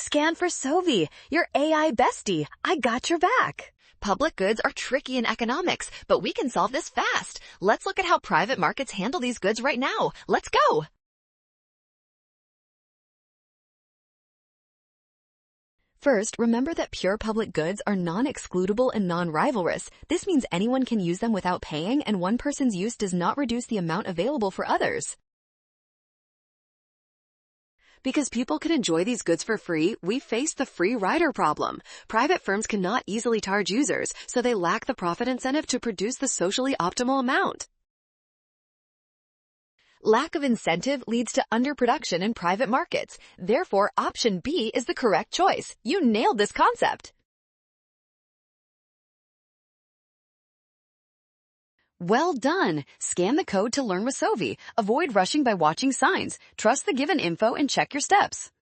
Scan for Sovi, your AI bestie. I got your back. Public goods are tricky in economics, but we can solve this fast. Let's look at how private markets handle these goods right now. Let's go. First, remember that pure public goods are non-excludable and non-rivalrous. This means anyone can use them without paying, and one person's use does not reduce the amount available for others. Because people can enjoy these goods for free, we face the free rider problem. Private firms cannot easily charge users, so they lack the profit incentive to produce the socially optimal amount. Lack of incentive leads to underproduction in private markets. Therefore, option B is the correct choice. You nailed this concept. Well done! Scan the code to learn with Sovi. Avoid rushing by watching signs. Trust the given info and check your steps.